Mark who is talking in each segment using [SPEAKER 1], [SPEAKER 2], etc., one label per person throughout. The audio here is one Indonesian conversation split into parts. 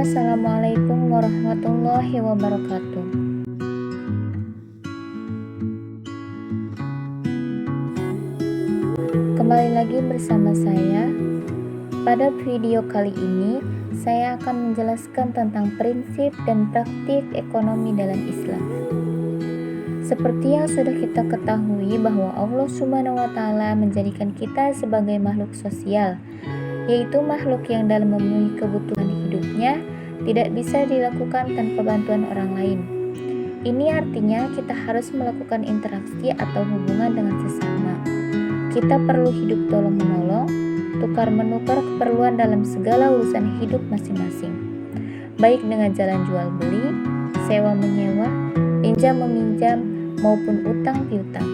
[SPEAKER 1] Assalamualaikum warahmatullahi wabarakatuh. Kembali lagi bersama saya. Pada video kali ini, saya akan menjelaskan tentang prinsip dan praktik ekonomi dalam Islam. Seperti yang sudah kita ketahui bahwa Allah Subhanahu wa Ta'ala menjadikan kita sebagai makhluk sosial, yaitu makhluk yang dalam memenuhi kebutuhan hidupnya tidak bisa dilakukan tanpa bantuan orang lain. Ini artinya kita harus melakukan interaksi atau hubungan dengan sesama. Kita perlu hidup tolong-menolong, tukar-menukar keperluan dalam segala urusan hidup masing-masing, baik dengan jalan jual beli, sewa-menyewa, pinjam-meminjam, maupun utang piutang.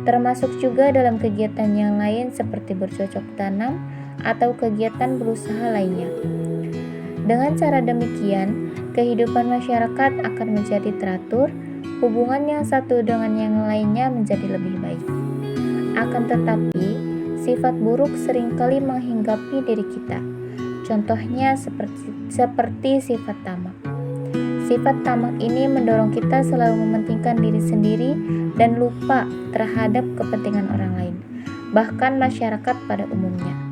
[SPEAKER 1] Termasuk juga dalam kegiatan yang lain seperti bercocok tanam atau kegiatan berusaha lainnya. Dengan cara demikian, kehidupan masyarakat akan menjadi teratur, hubungan yang satu dengan yang lainnya menjadi lebih baik. Akan tetapi, sifat buruk seringkali menghinggapi diri kita. Contohnya seperti sifat tamak. Sifat tamak ini mendorong kita selalu mementingkan diri sendiri dan lupa terhadap kepentingan orang lain, bahkan masyarakat pada umumnya.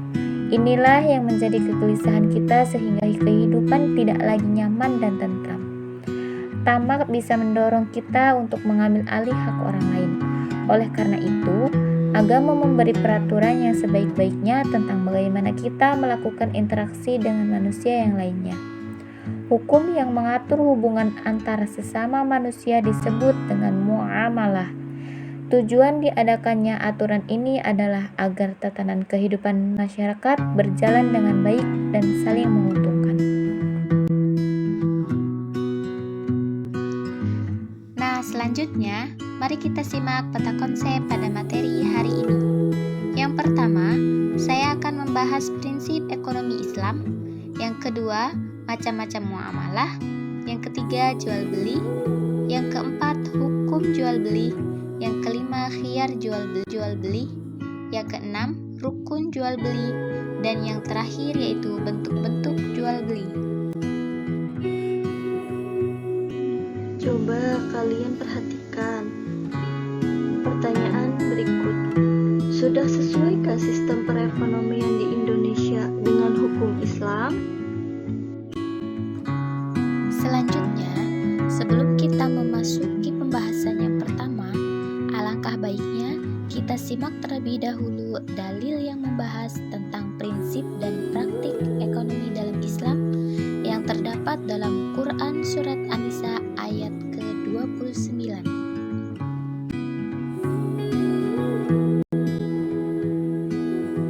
[SPEAKER 1] Inilah yang menjadi kegelisahan kita sehingga kehidupan tidak lagi nyaman dan tentram. Tamak bisa mendorong kita untuk mengambil alih hak orang lain. Oleh karena itu, agama memberi peraturan yang sebaik-baiknya tentang bagaimana kita melakukan interaksi dengan manusia yang lainnya. Hukum yang mengatur hubungan antara sesama manusia disebut dengan muamalah. Tujuan diadakannya aturan ini adalah agar tatanan kehidupan masyarakat berjalan dengan baik dan saling menguntungkan.
[SPEAKER 2] Nah, selanjutnya, mari kita simak peta konsep pada materi hari ini. Yang pertama, saya akan membahas prinsip ekonomi Islam. Yang kedua, macam-macam muamalah. Yang ketiga, jual beli. Yang keempat, hukum jual beli. Yang kelima, khiyar jual beli. Yang keenam, rukun jual beli. Dan yang terakhir yaitu bentuk-bentuk jual beli.
[SPEAKER 3] Coba kalian perhatikan pertanyaan berikut. Sudah sesuaikah sistem perekonomian di Indonesia dengan hukum Islam?
[SPEAKER 2] Selanjutnya, sebelum kita memasuki pembahasan yang pertama, alangkah baiknya kita simak terlebih dahulu dalil yang membahas tentang prinsip dan praktik ekonomi dalam Islam yang terdapat dalam Quran Surat An-Nisa ayat ke-29.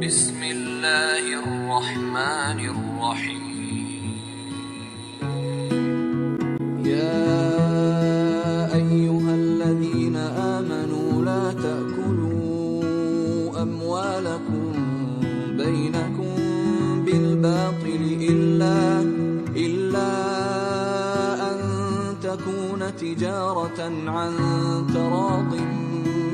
[SPEAKER 4] Bismillahirrahmanirrahim. أموالكم بينكم بالباطل إلا أن تكون تجارة عن تراض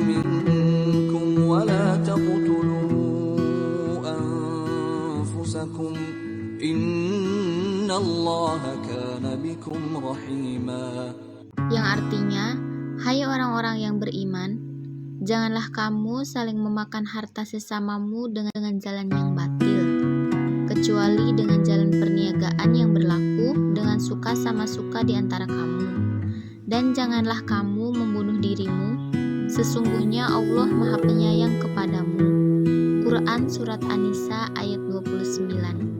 [SPEAKER 4] منكم ولا تقتلوا أنفسكم إن الله كان بكم رحيما.
[SPEAKER 2] Yang artinya, hai orang-orang yang beriman, janganlah kamu saling memakan harta sesamamu dengan jalan yang batil, kecuali dengan jalan perniagaan yang berlaku dengan suka sama suka di antara kamu. Dan janganlah kamu membunuh dirimu, sesungguhnya Allah Maha Penyayang kepadamu. Quran Surat An-Nisa ayat 29.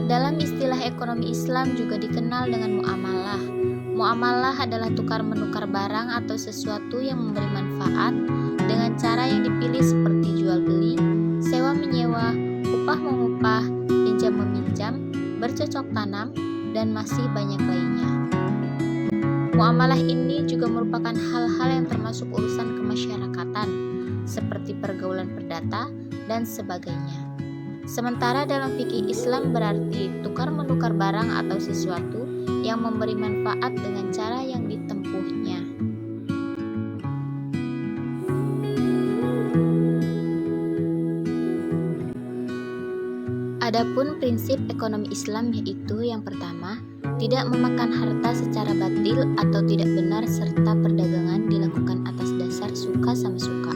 [SPEAKER 2] Dalam istilah ekonomi Islam juga dikenal dengan muamalah. Muamalah adalah tukar-menukar barang atau sesuatu yang memberi manfaat dengan cara yang dipilih seperti jual beli, sewa-menyewa, upah-mengupah, pinjam-meminjam, bercocok tanam, dan masih banyak lainnya. Muamalah ini juga merupakan hal-hal yang termasuk urusan kemasyarakatan, seperti pergaulan perdata dan sebagainya. Sementara dalam fikih Islam berarti tukar-menukar barang atau sesuatu yang memberi manfaat dengan cara yang ditempuhnya. Adapun prinsip ekonomi Islam yaitu yang pertama, tidak memakan harta secara batil atau tidak benar serta perdagangan dilakukan atas dasar suka sama suka.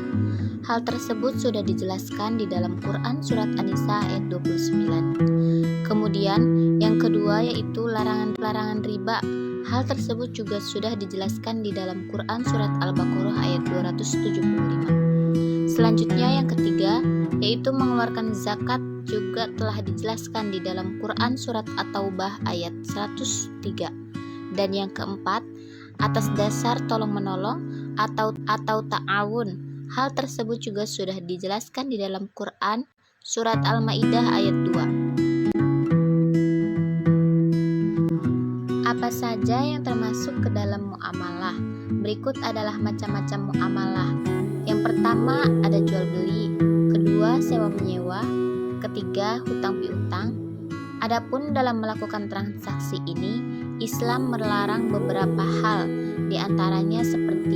[SPEAKER 2] Hal tersebut sudah dijelaskan di dalam Quran surat An-Nisa ayat 29. Kemudian yang kedua yaitu larangan riba. Hal tersebut juga sudah dijelaskan di dalam Quran surat Al-Baqarah ayat 275. Selanjutnya yang ketiga yaitu mengeluarkan zakat juga telah dijelaskan di dalam Quran surat At-Taubah ayat 103. Dan yang keempat, atas dasar tolong-menolong atau ta'awun. Hal tersebut juga sudah dijelaskan di dalam Quran surat Al-Maidah ayat 2. Apa saja yang termasuk ke dalam muamalah? Berikut adalah macam-macam muamalah. Yang pertama ada jual beli, kedua sewa menyewa, ketiga hutang piutang. Adapun dalam melakukan transaksi ini, Islam melarang beberapa hal, di antaranya seperti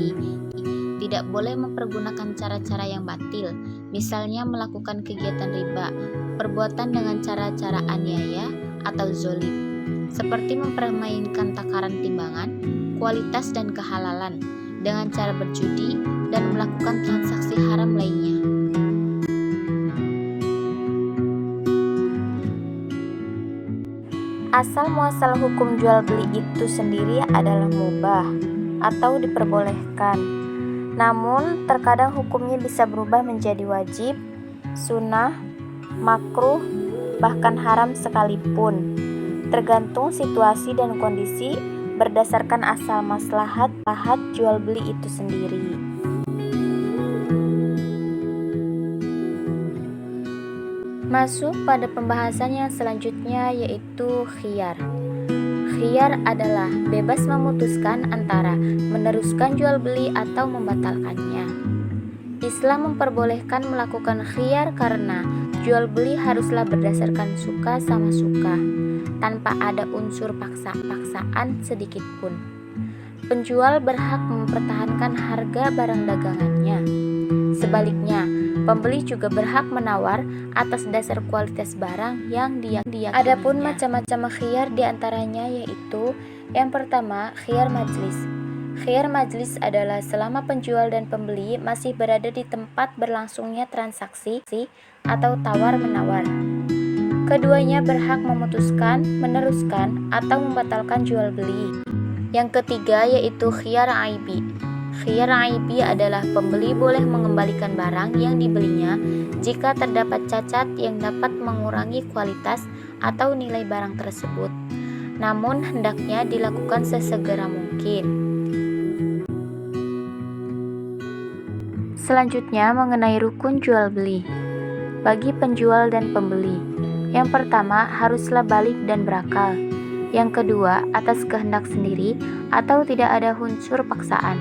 [SPEAKER 2] tidak boleh mempergunakan cara-cara yang batil, misalnya melakukan kegiatan riba, perbuatan dengan cara-cara aniaya atau zolim, seperti mempermainkan takaran timbangan, kualitas dan kehalalan, dengan cara berjudi dan melakukan transaksi haram lainnya.
[SPEAKER 1] Asal muasal hukum jual beli itu sendiri adalah mubah atau diperbolehkan. Namun, terkadang hukumnya bisa berubah menjadi wajib, sunnah, makruh, bahkan haram sekalipun, tergantung situasi dan kondisi berdasarkan asal maslahat jual beli itu sendiri. Masuk pada pembahasan yang selanjutnya yaitu khiyar. Khiyar adalah bebas memutuskan antara meneruskan jual beli atau membatalkannya. Islam memperbolehkan melakukan khiyar karena jual beli haruslah berdasarkan suka sama suka, tanpa ada unsur paksaan sedikit pun. Penjual berhak mempertahankan harga barang dagangannya. Sebaliknya, pembeli juga berhak menawar atas dasar kualitas barang yang diyakininya. Adapun macam-macam khiyar diantaranya yaitu yang pertama, khiyar majlis. Khiyar majlis adalah selama penjual dan pembeli masih berada di tempat berlangsungnya transaksi atau tawar-menawar. Keduanya berhak memutuskan, meneruskan, atau membatalkan jual beli. Yang ketiga yaitu khiyar aibi. Khiyar aibi adalah pembeli boleh mengembalikan barang yang dibelinya jika terdapat cacat yang dapat mengurangi kualitas atau nilai barang tersebut. Namun hendaknya dilakukan sesegera mungkin. Selanjutnya mengenai rukun jual beli. Bagi penjual dan pembeli, yang pertama haruslah balik dan berakal. Yang kedua atas kehendak sendiri atau tidak ada unsur paksaan.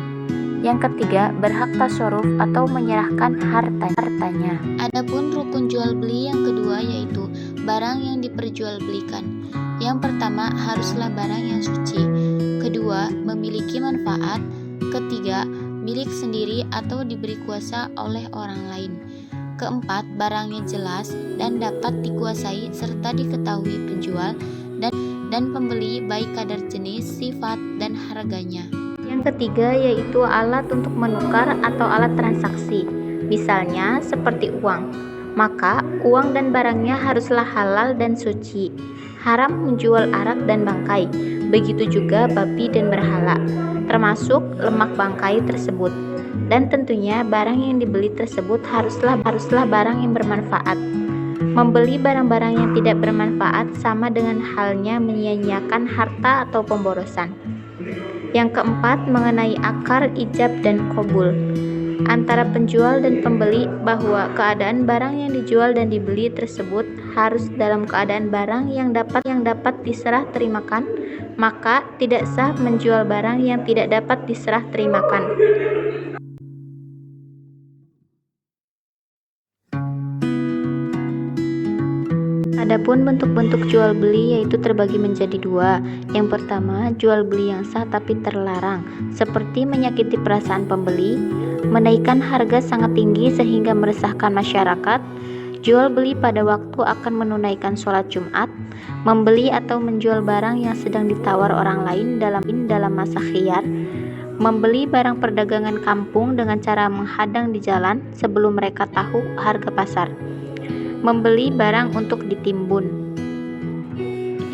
[SPEAKER 1] Yang ketiga, berhak tasarruf atau menyerahkan hartanya.
[SPEAKER 2] Adapun rukun jual beli yang kedua yaitu barang yang diperjualbelikan. Yang pertama, haruslah barang yang suci. Kedua, memiliki manfaat. Ketiga, milik sendiri atau diberi kuasa oleh orang lain. Keempat, barangnya jelas dan dapat dikuasai serta diketahui penjual dan pembeli baik kadar jenis, sifat, dan harganya.
[SPEAKER 1] Yang ketiga yaitu alat untuk menukar atau alat transaksi, misalnya seperti uang. Maka uang dan barangnya haruslah halal dan suci. Haram menjual arak dan bangkai, begitu juga babi dan berhala, termasuk lemak bangkai tersebut. Dan tentunya barang yang dibeli tersebut haruslah barang yang bermanfaat. Membeli barang-barang yang tidak bermanfaat sama dengan halnya menyia-nyiakan harta atau pemborosan. Yang keempat, mengenai akar, ijab, dan qabul antara penjual dan pembeli, bahwa keadaan barang yang dijual dan dibeli tersebut harus dalam keadaan barang yang dapat diserah terimakan, maka tidak sah menjual barang yang tidak dapat diserah terimakan. Adapun bentuk-bentuk jual beli yaitu terbagi menjadi dua. Yang pertama, jual beli yang sah tapi terlarang, seperti menyakiti perasaan pembeli, menaikkan harga sangat tinggi sehingga meresahkan masyarakat, jual beli pada waktu akan menunaikan sholat Jumat, membeli atau menjual barang yang sedang ditawar orang lain dalam masa khiyar, membeli barang perdagangan kampung dengan cara menghadang di jalan sebelum mereka tahu harga pasar, membeli barang untuk ditimbun.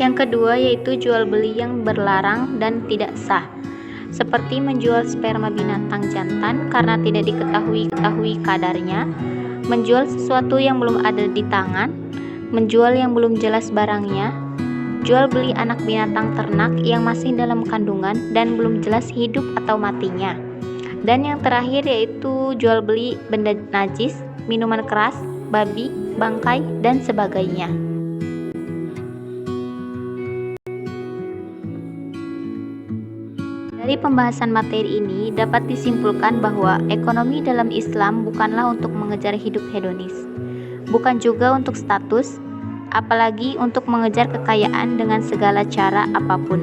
[SPEAKER 1] Yang kedua yaitu jual beli yang berlarang dan tidak sah, seperti menjual sperma binatang jantan karena tidak diketahui kadarnya, menjual sesuatu yang belum ada di tangan, menjual yang belum jelas barangnya, jual beli anak binatang ternak yang masih dalam kandungan dan belum jelas hidup atau matinya. Dan yang terakhir yaitu jual beli benda najis, minuman keras, babi, bangkai, dan sebagainya. Dari pembahasan materi ini dapat disimpulkan bahwa ekonomi dalam Islam bukanlah untuk mengejar hidup hedonis, bukan juga untuk status, apalagi untuk mengejar kekayaan dengan segala cara apapun.